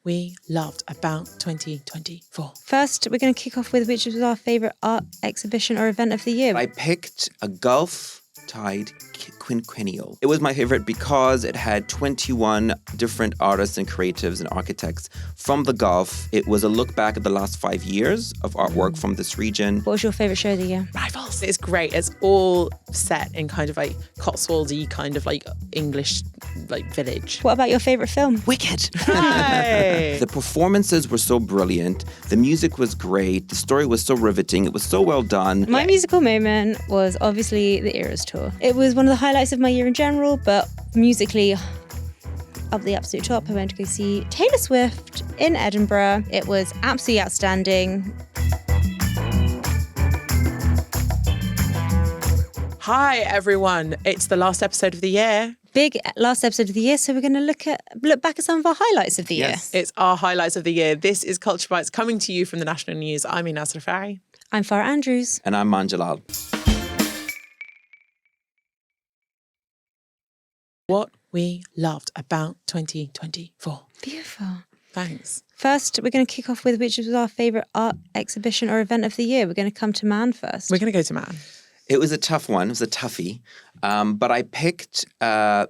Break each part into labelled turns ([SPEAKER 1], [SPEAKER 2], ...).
[SPEAKER 1] we loved about 2024.
[SPEAKER 2] First, we're going to kick off with which was our favourite art exhibition or event of the year.
[SPEAKER 3] I picked a Gulf Quinquennial. It was my favorite because it had 21 different artists and creatives and architects from the Gulf. It was a look back at the last 5 years of artwork from this region.
[SPEAKER 2] What was your favourite show of the year?
[SPEAKER 1] Rivals. It's great. It's all set in kind of like Cotswoldy kind of like English like village.
[SPEAKER 2] What about your favourite film?
[SPEAKER 3] Wicked.
[SPEAKER 1] Hey.
[SPEAKER 3] The performances were so brilliant. The music was great. The story was so riveting. It was so well done.
[SPEAKER 2] My musical moment was obviously the Eras tour. It was one of the highlights of my year in general, but musically, up the absolute top, I went to go see Taylor Swift in Edinburgh. It was absolutely outstanding.
[SPEAKER 1] Hi everyone. It's the last episode of the year.
[SPEAKER 2] Big last episode of the year, so we're going to look back at some of our highlights of the year.
[SPEAKER 1] It's our highlights of the year. This is Culture Bites coming to you from the National News. I'm Enas Refaei.
[SPEAKER 2] I'm Farah Andrews.
[SPEAKER 3] And I'm Maan Jalal.
[SPEAKER 1] What we loved about 2024.
[SPEAKER 2] Beautiful.
[SPEAKER 1] Thanks.
[SPEAKER 2] First, we're going to kick off with which was our favourite art exhibition or event of the year. We're going to come to Maan first.
[SPEAKER 1] We're going to go to Maan.
[SPEAKER 3] It was a tough one. It was a toughie. But I picked a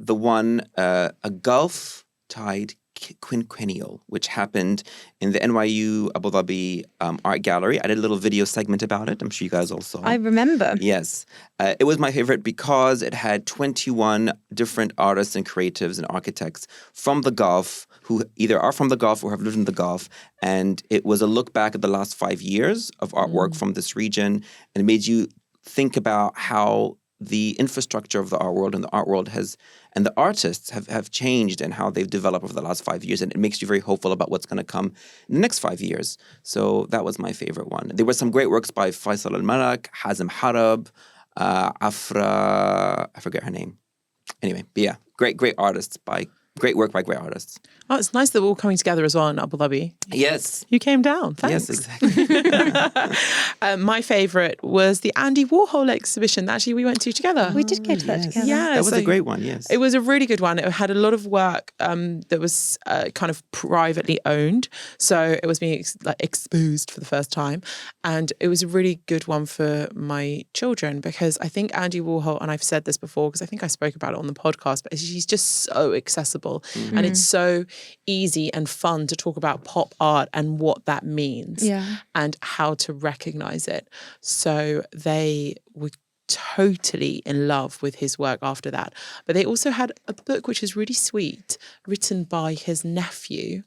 [SPEAKER 3] Gulf Quinquennial, which happened in the NYU Abu Dhabi Art Gallery. I did a little video segment about it. I'm sure you guys all saw.
[SPEAKER 2] I remember.
[SPEAKER 3] Yes. It was my favorite because it had 21 different artists and creatives and architects from the Gulf who either are from the Gulf or have lived in the Gulf. And it was a look back at the last 5 years of artwork from this region. And it made you think about how the infrastructure of the art world and the art world and the artists have changed and how they've developed over the last 5 years. And it makes you very hopeful about what's going to come in the next 5 years. So that was my favorite one. There were some great works by Faisal Al-Malak, Hazem Harab, Afra, I forget her name. Anyway, but yeah, great artists great work by great artists.
[SPEAKER 1] Oh, it's nice that we're all coming together as well in Abu Dhabi.
[SPEAKER 3] Yes.
[SPEAKER 1] You came down. Thanks.
[SPEAKER 3] Yes, exactly.
[SPEAKER 1] My favourite was the Andy Warhol exhibition that actually we went to together.
[SPEAKER 2] We did go to that together.
[SPEAKER 1] Yeah,
[SPEAKER 3] that was a great one, yes.
[SPEAKER 1] It was a really good one. It had a lot of work that was kind of privately owned. So it was being exposed for the first time. And it was a really good one for my children because I think Andy Warhol, and I've said this before because I think I spoke about it on the podcast, but he's just so accessible. And it's so easy and fun to talk about pop art and what that means and how to recognize it. So they were totally in love with his work after that. But they also had a book which is really sweet, written by his nephew,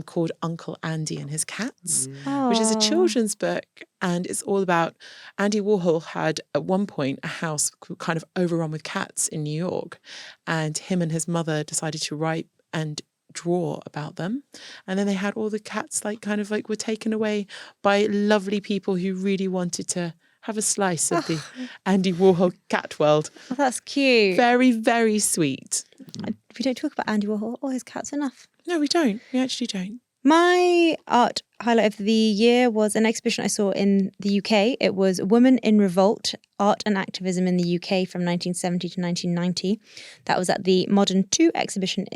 [SPEAKER 1] called Uncle Andy and His Cats, which is a children's book. And it's all about Andy Warhol had at one point a house kind of overrun with cats in New York. And him and his mother decided to write and draw about them. And then they had all the cats were taken away by lovely people who really wanted to have a slice of the Andy Warhol cat world.
[SPEAKER 2] Oh, that's cute.
[SPEAKER 1] Very, very sweet.
[SPEAKER 2] We don't talk about Andy Warhol or his cats enough.
[SPEAKER 1] No, we don't. We actually don't.
[SPEAKER 2] My art highlight of the year was an exhibition I saw in the UK. It was Women in Revolt, Art and Activism in the UK from 1970 to 1990. That was at the Modern 2 exhibition,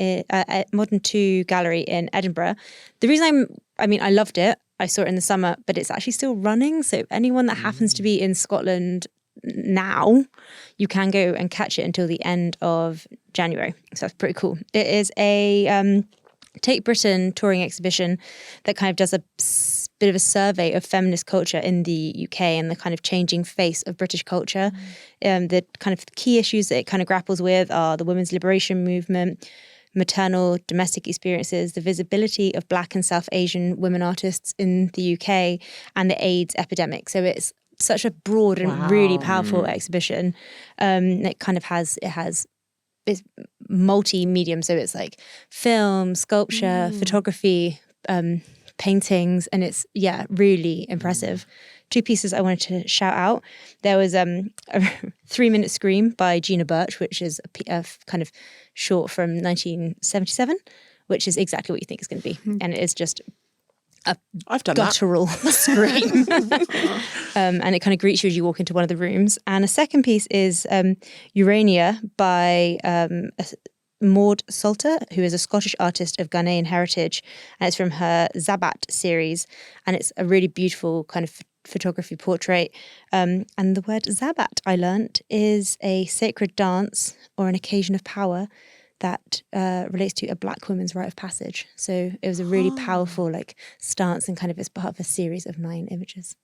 [SPEAKER 2] Modern 2 gallery in Edinburgh. The reason I loved it. I saw it in the summer, but it's actually still running. So anyone that happens to be in Scotland now, you can go and catch it until the end of January. So that's pretty cool. It is a Take Britain touring exhibition that kind of does a bit of a survey of feminist culture in the UK and the kind of changing face of British culture. The kind of key issues that it kind of grapples with are the women's liberation movement, maternal domestic experiences, the visibility of Black and South Asian women artists in the UK, and the AIDS epidemic. So it's such a broad and really powerful exhibition. It's multi-medium, so it's like film, sculpture, photography, paintings, and it's really impressive. Two pieces I wanted to shout out. There was a 3-minute Scream by Gina Birch, which is a kind of short from 1977, which is exactly what you think it's going to be, and it is just a guttural scream. And it kind of greets you as you walk into one of the rooms. And a second piece is Urania by Maud Salter, who is a Scottish artist of Ghanaian heritage, and it's from her Zabat series, and it's a really beautiful kind of photography portrait. And the word Zabat, I learnt, is a sacred dance or an occasion of power that relates to a black woman's rite of passage. So it was a really powerful like stance, and kind of as part of a series of 9 images.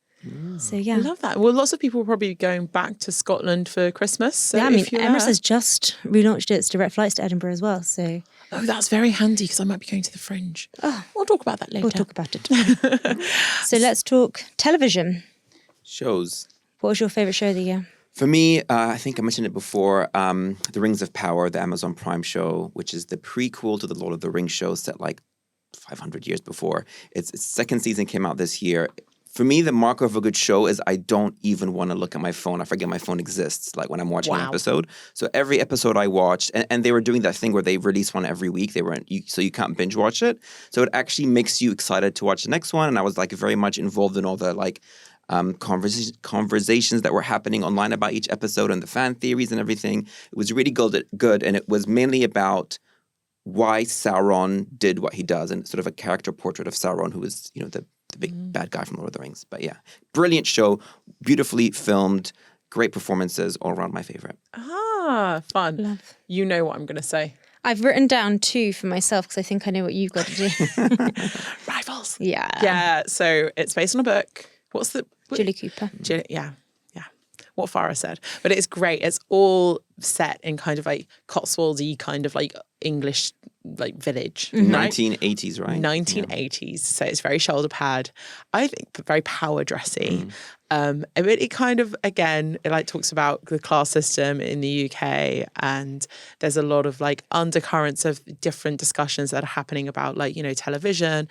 [SPEAKER 2] So yeah,
[SPEAKER 1] I love that. Well, lots of people are probably going back to Scotland for Christmas. So
[SPEAKER 2] yeah, I mean,
[SPEAKER 1] if you're
[SPEAKER 2] Emirates
[SPEAKER 1] there-
[SPEAKER 2] has just relaunched its direct flights to Edinburgh as well. So
[SPEAKER 1] Oh, that's very handy because I might be going to the Fringe.
[SPEAKER 2] Oh.
[SPEAKER 1] We'll talk about that later.
[SPEAKER 2] we'll talk about it. So let's talk television.
[SPEAKER 3] Shows.
[SPEAKER 2] What was your favourite show of the year?
[SPEAKER 3] For me, I think I mentioned it before, The Rings of Power, the Amazon Prime show, which is the prequel to the Lord of the Rings show set like 500 years before. Its second season came out this year. For me, the marker of a good show is I don't even want to look at my phone. I forget my phone exists, like when I'm watching an episode. So every episode I watched, and they were doing that thing where they release one every week. So you can't binge watch it. So it actually makes you excited to watch the next one. And I was like very much involved in all the like conversations that were happening online about each episode and the fan theories and everything. It was really good, and it was mainly about why Sauron did what he does, and sort of a character portrait of Sauron, who is, you know, the big bad guy from Lord of the Rings. But yeah, brilliant show, beautifully filmed, great performances, all around my favorite.
[SPEAKER 1] Ah, fun.
[SPEAKER 2] Love.
[SPEAKER 1] You know what I'm going to say.
[SPEAKER 2] I've written down 2 for myself because I think I know what you've got to do.
[SPEAKER 1] Rivals.
[SPEAKER 2] Yeah.
[SPEAKER 1] Yeah, so it's based on a book. What's the...
[SPEAKER 2] Julie Cooper.
[SPEAKER 1] Yeah. What Farah said. But it's great. It's all set in kind of like Cotswoldy kind of like English like village. Right?
[SPEAKER 3] 1980s, right?
[SPEAKER 1] 1980s. So it's very shoulder pad. I think very power dressy. It kind of, again, it like talks about the class system in the UK, and there's a lot of like undercurrents of different discussions that are happening about like, you know, television,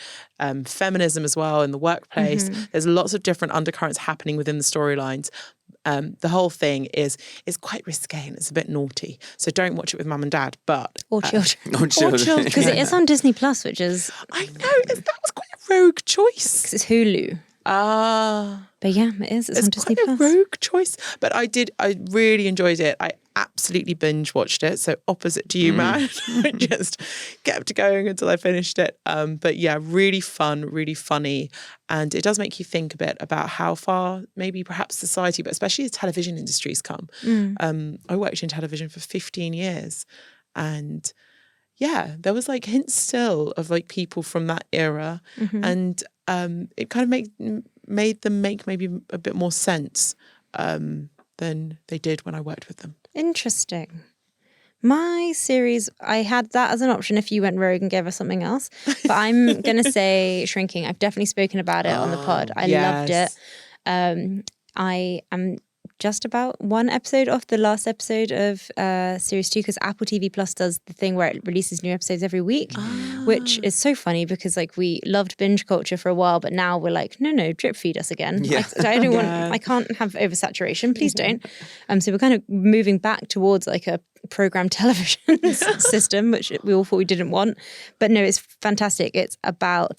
[SPEAKER 1] feminism as well in the workplace. There's lots of different undercurrents happening within the storylines. The whole thing is quite risque and it's a bit naughty. So don't watch it with mum and dad, but...
[SPEAKER 2] Or children.
[SPEAKER 3] No children.
[SPEAKER 2] Because it is on Disney Plus, which is...
[SPEAKER 1] I know, that was quite a rogue choice.
[SPEAKER 2] Because it's Hulu. But yeah, it is. It's on Disney
[SPEAKER 1] quite
[SPEAKER 2] Plus.
[SPEAKER 1] a rogue choice, but I really enjoyed it. I absolutely binge watched it. So opposite to you, man, I just kept going until I finished it. But yeah, really fun, really funny, and it does make you think a bit about how far maybe perhaps society, but especially the television industry's come. I worked in television for 15 years, and yeah, there was like hints still of like people from that era, and it kind of made them make maybe a bit more sense than they did when I worked with them.
[SPEAKER 2] Interesting. My series, I had that as an option if you went rogue and gave us something else. But I'm going to say Shrinking. I've definitely spoken about it on the pod. I loved it. I am just about 1 episode off the last episode of series 2, because Apple TV Plus does the thing where it releases new episodes every week, which is so funny because like we loved binge culture for a while, but now we're like, no, drip feed us again.
[SPEAKER 3] Yeah.
[SPEAKER 2] I don't want, I can't have oversaturation, please don't. So we're kind of moving back towards like a program television system, which we all thought we didn't want. But no, it's fantastic. It's about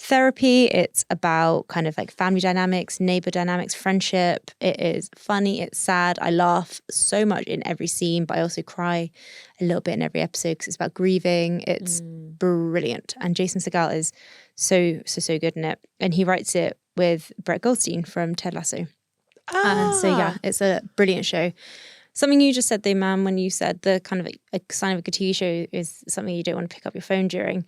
[SPEAKER 2] therapy. It's about kind of like family dynamics, neighbor dynamics, friendship. It is funny. It's sad. I laugh so much in every scene, but I also cry a little bit in every episode because it's about grieving. It's brilliant. And Jason Segel is so good in it. And he writes it with Brett Goldstein from Ted Lasso. So yeah, it's a brilliant show. Something you just said though, Maan, when you said the kind of a sign of a good TV show is something you don't want to pick up your phone during.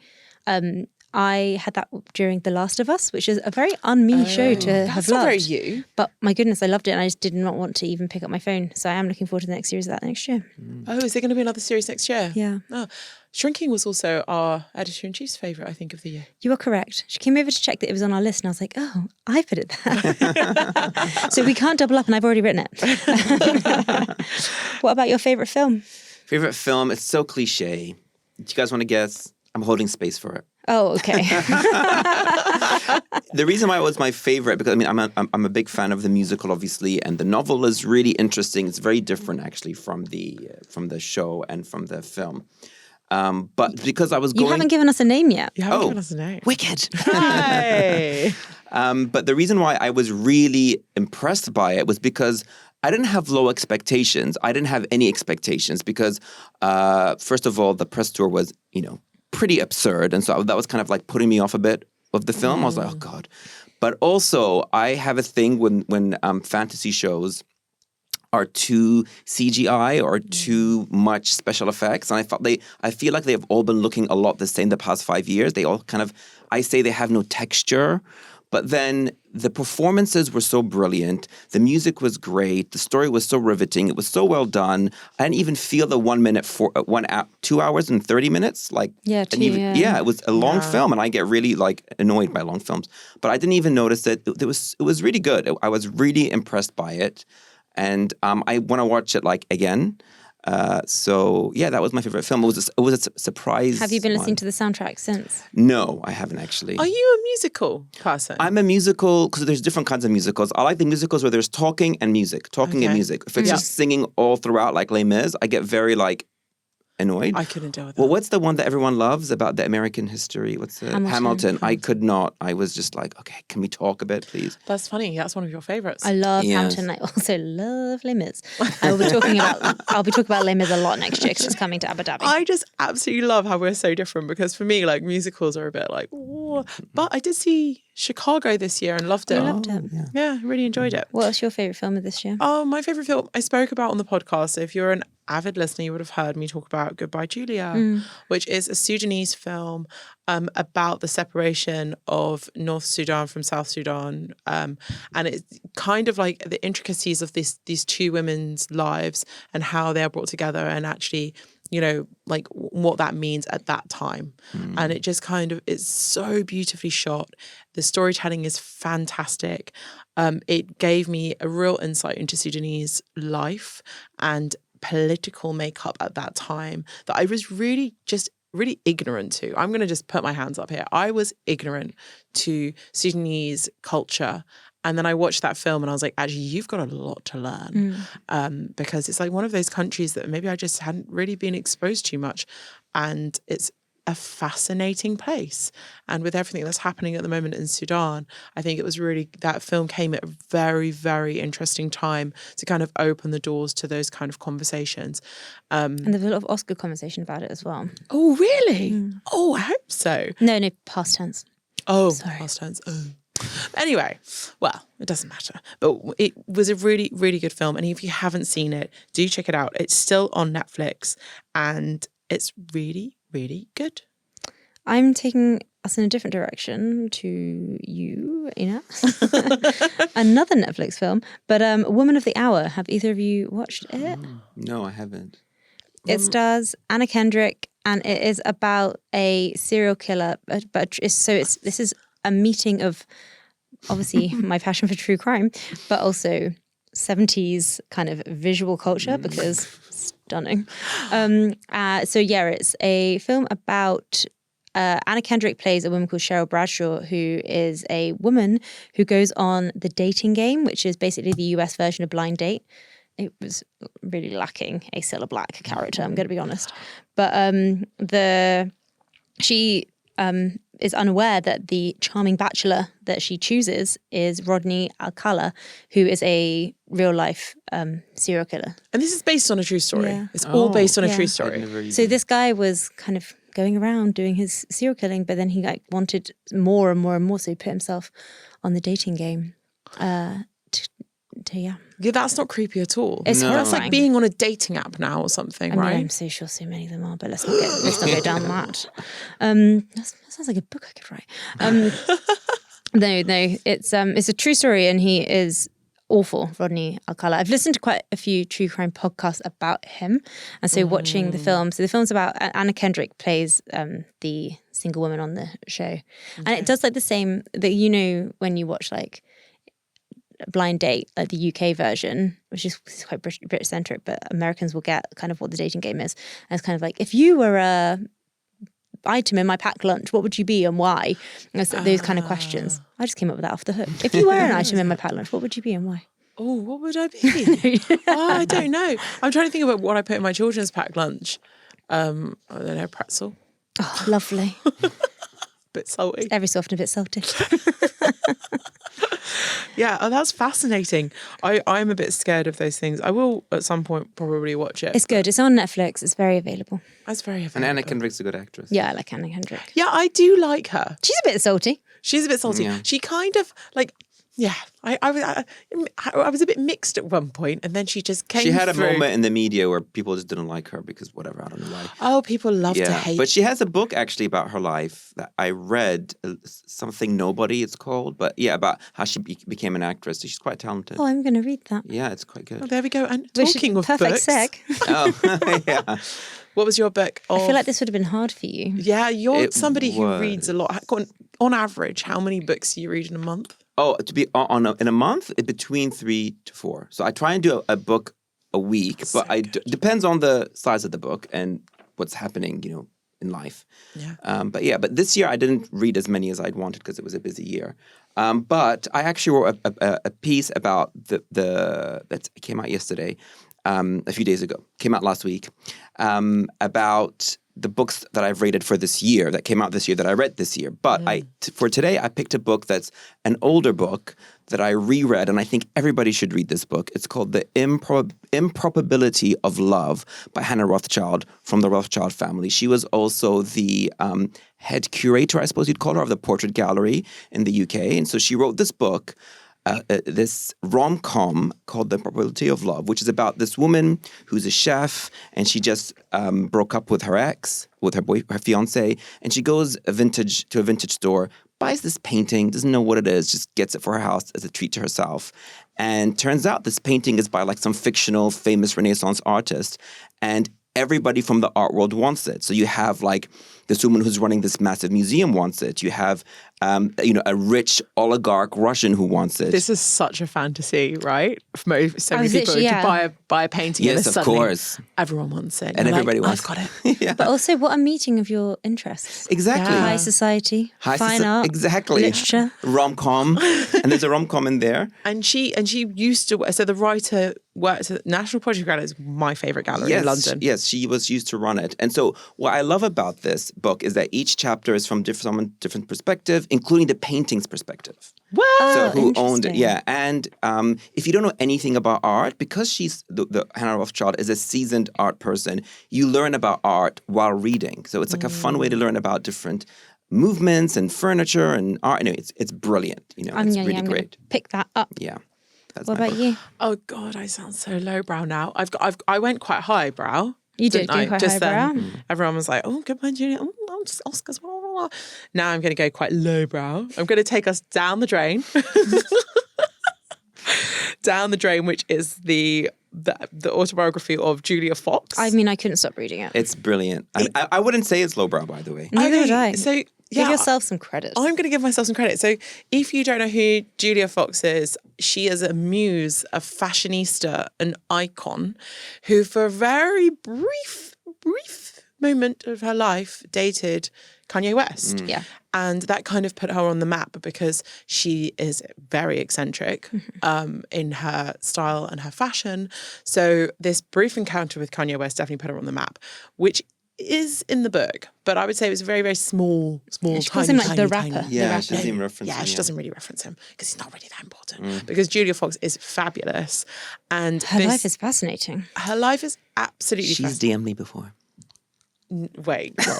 [SPEAKER 2] I had that during The Last of Us, which is a very un-me show to have loved.
[SPEAKER 1] That's not very you.
[SPEAKER 2] But my goodness, I loved it, and I just did not want to even pick up my phone. So I am looking forward to the next series of that next year.
[SPEAKER 1] Oh, is there going to be another series next year?
[SPEAKER 2] Yeah.
[SPEAKER 1] Oh, Shrinking was also our editor-in-chief's favourite, I think, of the year.
[SPEAKER 2] You are correct. She came over to check that it was on our list, and I was like, oh, I put it there. So we can't double up, and I've already written it. What about your favourite film?
[SPEAKER 3] Favorite film? It's so cliche. Do you guys want to guess? I'm holding space for it.
[SPEAKER 2] Oh, okay.
[SPEAKER 3] The reason why it was my favorite, because I mean, I'm a big fan of the musical, obviously, and the novel is really interesting. It's very different, actually, from the show and from the film. But because I was
[SPEAKER 2] You haven't given us a name yet.
[SPEAKER 1] You haven't given us a name.
[SPEAKER 3] Wicked.
[SPEAKER 1] Hi.
[SPEAKER 3] But the reason why I was really impressed by it was because I didn't have low expectations. I didn't have any expectations because, first of all, the press tour was, pretty absurd. And so that was kind of like putting me off a bit of the film. I was like, oh, God. But also, I have a thing when fantasy shows are too CGI or too much special effects. And I feel like they've all been looking a lot the same the past 5 years. They all kind of, I say they have no texture. But then the performances were so brilliant. The music was great. The story was so riveting. It was so well done. I didn't even feel the 1 minute for 2 hours and 30 minutes. It was a long film, and I get really annoyed by long films. But I didn't even notice it. It was really good. I was really impressed by it, and I want to watch it again. That was my favorite film. It was a surprise.
[SPEAKER 2] Have you been listening to the soundtrack since?
[SPEAKER 3] No, I haven't actually.
[SPEAKER 1] Are you a musical person?
[SPEAKER 3] I'm a musical because there's different kinds of musicals. I like the musicals where there's talking and music. And music. If it's just singing all throughout like Les Mis, I get very annoyed.
[SPEAKER 1] I couldn't deal with that.
[SPEAKER 3] Well, what's the one that everyone loves about the American history? What's it? Hamilton. I could not. I was just okay, can we talk a bit, please?
[SPEAKER 1] That's funny. That's one of your favorites.
[SPEAKER 2] I love Hamilton. I also love Les Mis. I'll be talking about Les Mis a lot next year because it's coming to Abu Dhabi.
[SPEAKER 1] I just absolutely love how we're so different because for me, musicals are a bit oh. But I did see Chicago this year and loved it.
[SPEAKER 2] I loved it.
[SPEAKER 1] Yeah, really enjoyed it.
[SPEAKER 2] What's your favourite film of this year?
[SPEAKER 1] Oh, my favourite film I spoke about on the podcast. So if you're an avid listener, you would have heard me talk about Goodbye Julia, which is a Sudanese film about the separation of North Sudan from South Sudan. And it's kind of the intricacies of these two women's lives and how they're brought together and actually, what that means at that time. And it just it's so beautifully shot. The storytelling is fantastic. It gave me a real insight into Sudanese life and political makeup at that time that I was really ignorant to. I'm going to just put my hands up here. I was ignorant to Sudanese culture. And then I watched that film and I was like, actually, you've got a lot to learn because it's one of those countries that maybe I just hadn't really been exposed to much. And it's a fascinating place. And with everything that's happening at the moment in Sudan, I think it was that film came at a very, very interesting time to kind of open the doors to those kind of conversations.
[SPEAKER 2] And there's a lot of Oscar conversation about it as well.
[SPEAKER 1] Oh, really? Oh, I hope so.
[SPEAKER 2] No, past tense.
[SPEAKER 1] Oh,
[SPEAKER 2] sorry.
[SPEAKER 1] Past tense. Oh. Anyway, well, it doesn't matter. But it was a really, really good film. And if you haven't seen it, do check it out. It's still on Netflix and it's really, really good.
[SPEAKER 2] I'm taking us in a different direction to you, Enas. Another Netflix film, but Woman of the Hour. Have either of you watched it?
[SPEAKER 3] No, I haven't.
[SPEAKER 2] It stars Anna Kendrick and it is about a serial killer. But this is a meeting of obviously my passion for true crime, but also 70s kind of visual culture because stunning. It's a film about Anna Kendrick plays a woman called Cheryl Bradshaw, who is a woman who goes on the dating game, which is basically the US version of Blind Date. It was really lacking a Cilla Black character, I'm going to be honest. But she is unaware that the charming bachelor that she chooses is Rodney Alcala, who is a real life serial killer.
[SPEAKER 1] And this is based on a true story. Yeah. It's all based on a true story.
[SPEAKER 2] So this guy was kind of going around doing his serial killing, but then he wanted more and more and more, so he put himself on the dating game. Yeah,
[SPEAKER 1] that's not creepy at all.
[SPEAKER 2] It's
[SPEAKER 1] That's like being on a dating app now or something, right?
[SPEAKER 2] I'm so sure so many of them are, but let's not go down that. That sounds like a book I could write. No, it's a true story, and he is awful, Rodney Alcala. I've listened to quite a few true crime podcasts about him, and so watching the film. So the film's about Anna Kendrick plays the single woman on the show, and it does the same that when you watch Blind Date, the UK version, which is quite British centric, but Americans will get kind of what the dating game is. And it's kind of if you were a item in my packed lunch, what would you be and why? And those kind of questions. I just came up with that off the hook. If you were an item in my packed lunch, what would you be and why?
[SPEAKER 1] Oh, what would I be? I don't know. I'm trying to think about what I put in my children's packed lunch. I don't know, pretzel.
[SPEAKER 2] Oh, lovely.
[SPEAKER 1] Bit salty.
[SPEAKER 2] Every so often a bit salty.
[SPEAKER 1] Yeah, that's fascinating. I'm a bit scared of those things. I will at some point probably watch it.
[SPEAKER 2] It's good. It's on Netflix. It's very available.
[SPEAKER 1] That's very
[SPEAKER 3] And
[SPEAKER 1] available.
[SPEAKER 3] Anna Kendrick's a good actress.
[SPEAKER 2] Yeah, I like Anna Kendrick.
[SPEAKER 1] Yeah, I do like her.
[SPEAKER 2] She's a bit salty.
[SPEAKER 1] She's a bit salty.
[SPEAKER 3] Yeah.
[SPEAKER 1] She kind of like, yeah. I was a bit mixed at one point, and then she just came.
[SPEAKER 3] She had a
[SPEAKER 1] through.
[SPEAKER 3] moment in the media where people just didn't like her because whatever, I don't know why.
[SPEAKER 1] Oh, people love to hate.
[SPEAKER 3] But she has a book actually about her life that I read, Something Nobody it's called. But yeah, about how she became an actress. She's quite talented.
[SPEAKER 2] Oh, I'm going to read that.
[SPEAKER 3] Yeah, it's quite
[SPEAKER 1] Well,
[SPEAKER 3] good.
[SPEAKER 1] there we go. And
[SPEAKER 2] We should-
[SPEAKER 1] talking of
[SPEAKER 2] perfect
[SPEAKER 1] books,
[SPEAKER 2] seg.
[SPEAKER 3] Oh, yeah.
[SPEAKER 1] what was your book?
[SPEAKER 2] I feel like this would have been hard for you.
[SPEAKER 1] Yeah, you're
[SPEAKER 3] It
[SPEAKER 1] somebody who
[SPEAKER 3] was.
[SPEAKER 1] reads a lot. On average, how many books do you read in a month?
[SPEAKER 3] Oh, to be in a month, between 3 to 4. So I try and do a book a week, but depends on the size of the book and what's happening, in life.
[SPEAKER 1] Yeah.
[SPEAKER 3] But this year I didn't read as many as I'd wanted because it was a busy year. But I actually wrote a piece about that came out yesterday, a few days ago, came out last week, about the books that I've rated for this year, that came out this year, that I read this year. But for today, I picked a book that's an older book that I reread, and I think everybody should read this book. It's called The Improbability of Love by Hannah Rothschild from the Rothschild family. She was also the head curator, I suppose you'd call her, of the Portrait Gallery in the UK. And so she wrote this book, this rom-com called The Improbability of Love, which is about this woman who's a chef, and she just broke up with her ex, with her fiance, and she goes to a vintage store, buys this painting, doesn't know what it is, just gets it for her house as a treat to herself. And turns out this painting is by like some fictional famous Renaissance artist, and everybody from the art world wants it. So you have like this woman who's running this massive museum wants it. You have a rich oligarch Russian who wants it.
[SPEAKER 1] This is such a fantasy, right? For so many
[SPEAKER 2] was
[SPEAKER 1] people
[SPEAKER 2] literally,
[SPEAKER 1] to buy a painting. and
[SPEAKER 3] Yes,
[SPEAKER 1] then
[SPEAKER 3] of
[SPEAKER 1] suddenly
[SPEAKER 3] course.
[SPEAKER 1] Everyone wants it.
[SPEAKER 3] And
[SPEAKER 1] You're
[SPEAKER 3] everybody
[SPEAKER 1] like,
[SPEAKER 3] wants
[SPEAKER 1] I've got it.
[SPEAKER 3] Yeah.
[SPEAKER 2] But also, what a meeting of your interests.
[SPEAKER 3] Exactly.
[SPEAKER 1] Yeah.
[SPEAKER 2] High society,
[SPEAKER 3] High
[SPEAKER 2] fine
[SPEAKER 3] soci-
[SPEAKER 2] art,
[SPEAKER 3] exactly.
[SPEAKER 2] literature.
[SPEAKER 3] Rom-com. And there's a rom-com in there.
[SPEAKER 1] And she used to. So the writer worked at National Portrait Gallery, is my favourite gallery in London.
[SPEAKER 3] Yes, she was used to run it. And so what I love about this book is that each chapter is from someone different perspective, including the painting's perspective.
[SPEAKER 1] What?
[SPEAKER 3] So who owned it?
[SPEAKER 2] interesting.
[SPEAKER 3] Yeah, and if you don't know anything about art, because she's the Hannah Rothschild is a seasoned art person, you learn about art while reading. So it's like a fun way to learn about different movements and furniture and art. Anyway, it's brilliant. It's really
[SPEAKER 2] I'm gonna
[SPEAKER 3] great.
[SPEAKER 2] pick that up.
[SPEAKER 3] Yeah. That's
[SPEAKER 2] What
[SPEAKER 3] my
[SPEAKER 2] about
[SPEAKER 3] book.
[SPEAKER 2] you?
[SPEAKER 1] Oh God, I sound so lowbrow now. I went quite highbrow.
[SPEAKER 2] You did
[SPEAKER 1] didn't
[SPEAKER 2] go
[SPEAKER 1] I?
[SPEAKER 2] quite
[SPEAKER 1] Just
[SPEAKER 2] highbrow.
[SPEAKER 1] then, everyone was like, "Oh, goodbye, Julia. Oh, just Oscars." Blah, blah, blah. Now I'm going to go quite lowbrow. I'm going to take us down the drain, down the drain, which is the autobiography of Julia Fox.
[SPEAKER 2] I mean, I couldn't stop reading it.
[SPEAKER 3] It's brilliant. I wouldn't say it's lowbrow, by the way.
[SPEAKER 2] Neither would I.
[SPEAKER 1] So
[SPEAKER 2] Give yourself some credit.
[SPEAKER 1] I'm going to give myself some credit. So if you don't know who Julia Fox is, she is a muse, a fashionista, an icon who for a very brief moment of her life dated Kanye West.
[SPEAKER 2] Yeah.
[SPEAKER 1] And that kind of put her on the map because she is very eccentric in her style and her fashion. So this brief encounter with Kanye West definitely put her on the map, which is in the book, but I would say it was a very, very small,
[SPEAKER 2] She calls
[SPEAKER 1] tiny,
[SPEAKER 2] him like
[SPEAKER 1] tiny,
[SPEAKER 2] the
[SPEAKER 1] tiny.
[SPEAKER 2] rapper.
[SPEAKER 3] Yeah,
[SPEAKER 2] the
[SPEAKER 3] she doesn't even reference
[SPEAKER 1] Yeah,
[SPEAKER 3] him,
[SPEAKER 1] she
[SPEAKER 3] yeah.
[SPEAKER 1] doesn't really reference him because he's not really that important. Because Julia Fox is fabulous, and
[SPEAKER 2] Her life is fascinating.
[SPEAKER 1] her life is absolutely
[SPEAKER 3] She's
[SPEAKER 1] fascinating.
[SPEAKER 3] DM'd me before.
[SPEAKER 1] Wait, no.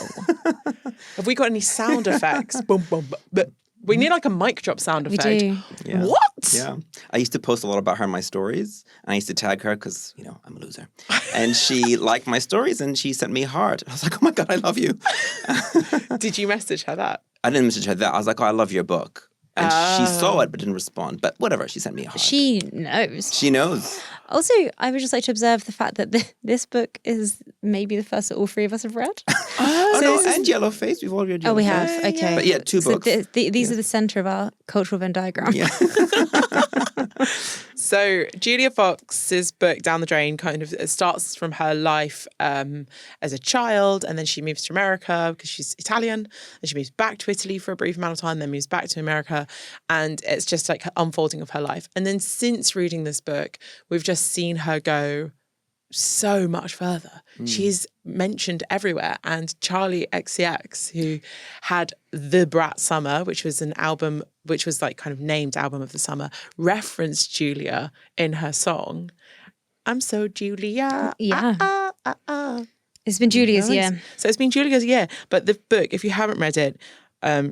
[SPEAKER 1] Have we got any sound effects? Boom, boom, boom. But we need like a mic drop sound
[SPEAKER 2] We
[SPEAKER 1] effect.
[SPEAKER 2] do.
[SPEAKER 3] Yeah.
[SPEAKER 1] What?
[SPEAKER 3] Yeah. I used to post a lot about her in my stories. And I used to tag her because, I'm a loser. And she liked my stories and she sent me a heart. I was like, oh my God, I love you.
[SPEAKER 1] Did you message her that?
[SPEAKER 3] I didn't message her that. I was like, oh, I love your book. And she saw it but didn't respond. But whatever, she sent me a heart.
[SPEAKER 2] She knows.
[SPEAKER 3] She knows.
[SPEAKER 2] Also, I would just like to observe the fact that this book is maybe the first that all three of us have read.
[SPEAKER 3] Oh,
[SPEAKER 2] So
[SPEAKER 3] no,
[SPEAKER 2] this is-
[SPEAKER 3] and Yellow Face. We've all read Yellow
[SPEAKER 2] Oh, we
[SPEAKER 3] Face.
[SPEAKER 2] have. Okay.
[SPEAKER 3] But yeah, two
[SPEAKER 2] So
[SPEAKER 3] books.
[SPEAKER 2] these are the centre of our cultural Venn diagram.
[SPEAKER 3] Yeah.
[SPEAKER 1] So Julia Fox's book Down the Drain kind of starts from her life as a child, and then she moves to America because she's Italian, and she moves back to Italy for a brief amount of time, then moves back to America, and it's just like her unfolding of her life. And then since reading this book, we've just seen her go so much further. She's mentioned everywhere. And Charlie XCX, who had The Brat Summer, which was an album, which was like kind of named album of the summer, referenced Julia in her song. I'm so Julia.
[SPEAKER 2] Yeah. It's been Julia's year.
[SPEAKER 1] So it's been Julia's year. But the book, if you haven't read it,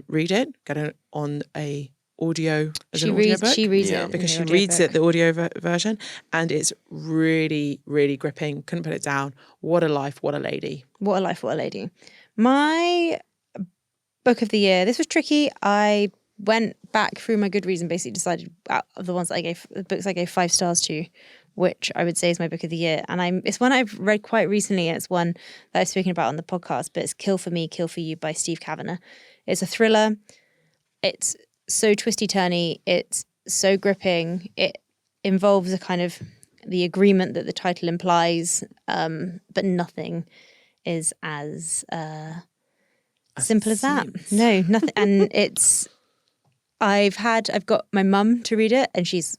[SPEAKER 1] read it. Get it on a audio as an audio book.
[SPEAKER 2] She reads
[SPEAKER 3] Yeah.
[SPEAKER 2] it.
[SPEAKER 1] Because she reads it, the audio version, and it's really, really gripping. Couldn't put it down. What a life, what a lady.
[SPEAKER 2] What a life, what a lady. My book of the year, this was tricky. I went back through my Goodreads and basically decided out of the ones that the books I gave 5 stars to, which I would say is my book of the year. And it's one I've read quite recently, and it's one that I've spoken about on the podcast, but it's Kill for Me, Kill for You by Steve Kavanagh. It's a thriller. It's so twisty-turny. It's so gripping. It involves a kind of the agreement that the title implies, but nothing is as simple as that. No, nothing. And I've got my mum to read it, and she's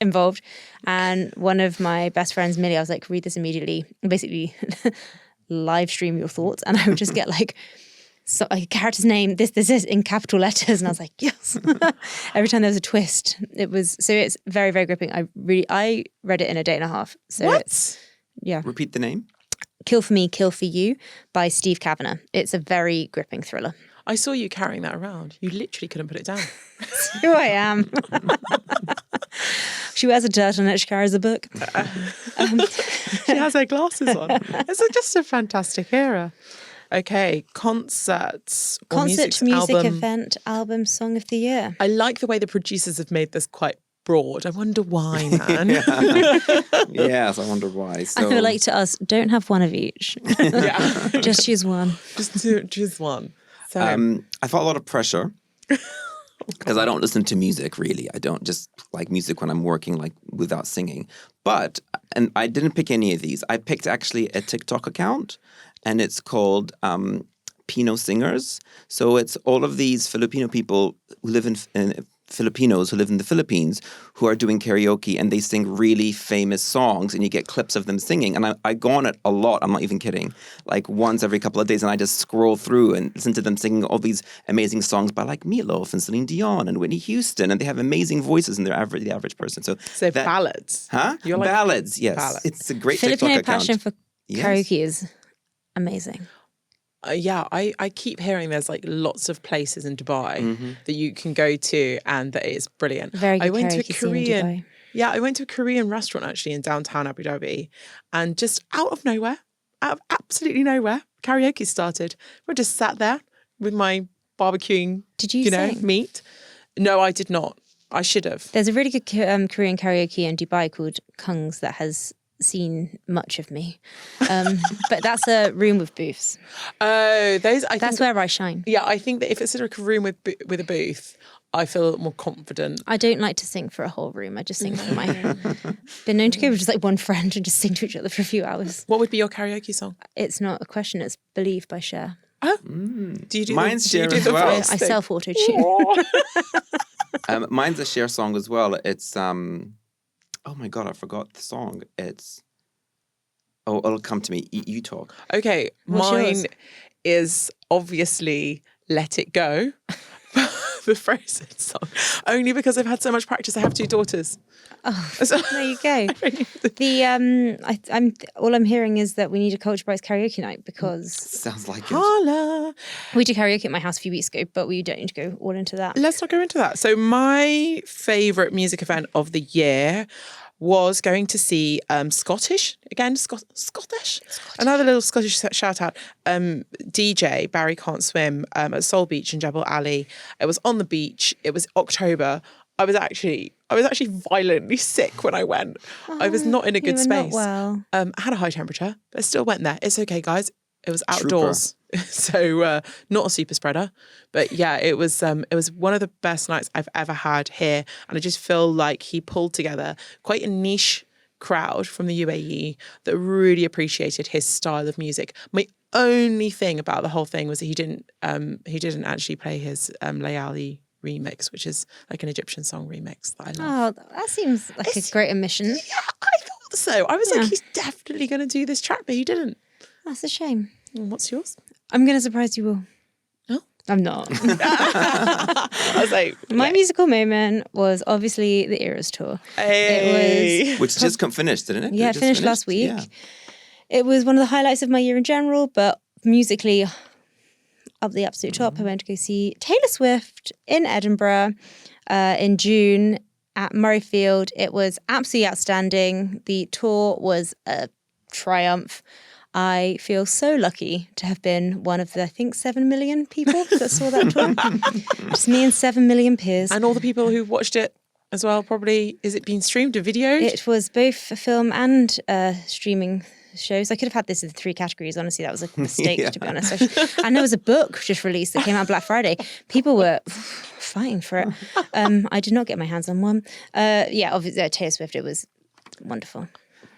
[SPEAKER 2] involved, and one of my best friends, Millie, I was like, read this immediately, basically live stream your thoughts, and I would just get like a character's name, this in capital letters, and I was like, yes. Every time there was a twist, it's very, very gripping. I read it in a day and a half. So
[SPEAKER 1] What?
[SPEAKER 2] Yeah.
[SPEAKER 3] Repeat the name.
[SPEAKER 2] Kill for Me, Kill for You by Steve Kavanagh. It's a very gripping thriller.
[SPEAKER 1] I saw you carrying that around. You literally couldn't put it down.
[SPEAKER 2] That's who I am. She wears a turtleneck, she carries a book.
[SPEAKER 1] She has her glasses on. It's just a fantastic era. Okay, concerts. Or
[SPEAKER 2] Music
[SPEAKER 1] album.
[SPEAKER 2] event, album, song of the year.
[SPEAKER 1] I like the way the producers have made this quite broad. I wonder why, man.
[SPEAKER 3] Yes, I wonder why. So
[SPEAKER 2] I feel like to us, don't have one of each.
[SPEAKER 1] Yeah.
[SPEAKER 2] Just choose one.
[SPEAKER 1] Just one. So,
[SPEAKER 3] I felt a lot of pressure because I don't listen to music really. I don't just like music when I'm working, like without singing. And I didn't pick any of these. I picked actually a TikTok account, and it's called Pino Singers. So it's all of these Filipino people who live Filipinos who live in the Philippines who are doing karaoke, and they sing really famous songs, and you get clips of them singing. And I go on it a lot. I'm not even kidding. Like once every couple of days, and I just scroll through and listen to them singing all these amazing songs by like Meatloaf and Celine Dion and Whitney Houston, and they have amazing voices, and they're the average person. So
[SPEAKER 1] ballads.
[SPEAKER 3] Huh?
[SPEAKER 1] You're like,
[SPEAKER 3] ballads, yes.
[SPEAKER 1] ballads.
[SPEAKER 3] It's a great
[SPEAKER 2] Filipino
[SPEAKER 3] TikTok account.
[SPEAKER 2] passion for karaoke is amazing.
[SPEAKER 1] I keep hearing there's like lots of places in Dubai that you can go to, and that it's brilliant.
[SPEAKER 2] Very good
[SPEAKER 1] I went to a
[SPEAKER 2] karaoke scene in Dubai.
[SPEAKER 1] Yeah, I went to a Korean restaurant actually in downtown Abu Dhabi, and just out of absolutely nowhere, karaoke started. We just sat there with my barbecuing,
[SPEAKER 2] Did you sing?
[SPEAKER 1] meat. No, I did not. I should have.
[SPEAKER 2] There's a really good Korean karaoke in Dubai called Kung's that has seen much of me. But that's a room with booths.
[SPEAKER 1] Oh,
[SPEAKER 2] That's where I shine.
[SPEAKER 1] Yeah, I think that if it's in a room with a booth, I feel more confident.
[SPEAKER 2] I don't like to sing for a whole room. I just sing for my... Been known to go with just like one friend and just sing to each other for a few hours.
[SPEAKER 1] What would be your karaoke song?
[SPEAKER 2] It's not a question, it's Believe by Cher.
[SPEAKER 1] Oh, do you do
[SPEAKER 3] Mine's
[SPEAKER 1] do you
[SPEAKER 3] Cher
[SPEAKER 1] do
[SPEAKER 3] as
[SPEAKER 1] the
[SPEAKER 3] well.
[SPEAKER 1] voice
[SPEAKER 2] I
[SPEAKER 1] thing?
[SPEAKER 2] self-auto-tune.
[SPEAKER 3] Mine's a Cher song as well. It's oh my god, I forgot the song. It's it'll come to me. You talk.
[SPEAKER 1] Okay,
[SPEAKER 2] What's
[SPEAKER 1] mine
[SPEAKER 2] yours?
[SPEAKER 1] is obviously Let It Go, the Frozen song. Only because I've had so much practice. I have 2 daughters.
[SPEAKER 2] Oh,
[SPEAKER 1] So-
[SPEAKER 2] there you go. All I'm hearing is that we need a Culture Bites karaoke night because
[SPEAKER 3] Sounds like it.
[SPEAKER 1] Holla.
[SPEAKER 2] we did karaoke at my house a few weeks ago, but we don't need to go all into that.
[SPEAKER 1] Let's not go into that. So my favourite music event of the year was going to see Scottish. Another little Scottish shout out. DJ Barry Can't Swim at Soul Beach in Jebel Ali. It was on the beach. It was October. I was actually violently sick when I went. I was not in a good
[SPEAKER 2] You were not
[SPEAKER 1] space.
[SPEAKER 2] well.
[SPEAKER 1] I had a high temperature, but I still went there. It's okay, guys. It was outdoors, so not a super spreader. But yeah, it was one of the best nights I've ever had here, and I just feel like he pulled together quite a niche crowd from the UAE that really appreciated his style of music. My only thing about the whole thing was that he didn't actually play his Layali remix, which is like an Egyptian song remix that I love.
[SPEAKER 2] Oh, that seems like a great omission.
[SPEAKER 1] Yeah, I thought thought so. I was
[SPEAKER 2] Yeah.
[SPEAKER 1] like, he's definitely going to do this track, but he didn't.
[SPEAKER 2] That's a shame.
[SPEAKER 1] And what's yours?
[SPEAKER 2] I'm going to surprise you all.
[SPEAKER 1] No?
[SPEAKER 2] I'm not.
[SPEAKER 1] I was like,
[SPEAKER 2] My musical moment was obviously the Eras tour.
[SPEAKER 1] hey.
[SPEAKER 3] Which just finished, didn't it?
[SPEAKER 2] Yeah,
[SPEAKER 3] It
[SPEAKER 2] it
[SPEAKER 3] just
[SPEAKER 2] finished last week.
[SPEAKER 3] Yeah.
[SPEAKER 2] It was one of the highlights of my year in general, but musically, up the absolute top. I went to go see Taylor Swift in Edinburgh in June at Murrayfield. It was absolutely outstanding. The tour was a triumph. I feel so lucky to have been one of the, I think, 7 million people that saw that tour. Just me and 7 million peers.
[SPEAKER 1] And all the people who watched it as well, probably, is it being streamed or videoed?
[SPEAKER 2] It was both a film and streaming shows. I could have had this in 3 categories. Honestly, that was a mistake, to be honest. And there was a book just released that came out Black Friday. People were fighting for it. I did not get my hands on one. Obviously, Taylor Swift, it was wonderful.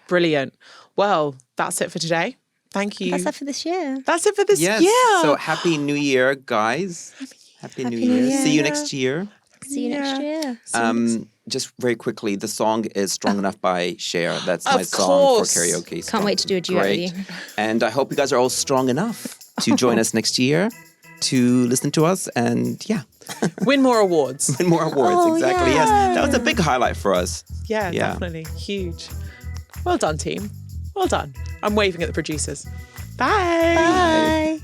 [SPEAKER 1] Brilliant. Well, that's it for today. Thank you.
[SPEAKER 2] That's it for this year.
[SPEAKER 1] That's it for this
[SPEAKER 3] Yes.
[SPEAKER 1] year.
[SPEAKER 3] So happy New Year, guys. Happy New
[SPEAKER 2] New
[SPEAKER 3] Year.
[SPEAKER 2] Year.
[SPEAKER 3] See you next year.
[SPEAKER 2] See you next year.
[SPEAKER 3] Just very quickly, the song is Strong Enough by Cher. That's my
[SPEAKER 1] Of
[SPEAKER 3] song
[SPEAKER 1] course.
[SPEAKER 3] for karaoke.
[SPEAKER 2] Can't wait to do a duet with you.
[SPEAKER 3] And I hope you guys are all strong enough to join us next year to listen to us and
[SPEAKER 1] Win more awards.
[SPEAKER 3] win more awards.
[SPEAKER 2] Oh,
[SPEAKER 3] exactly.
[SPEAKER 2] yeah.
[SPEAKER 3] Yes. That was a big highlight for us.
[SPEAKER 1] Yeah,
[SPEAKER 3] Yeah.
[SPEAKER 1] definitely. Huge. Well done, team. Well done. I'm waving at the producers. Bye.
[SPEAKER 2] Bye.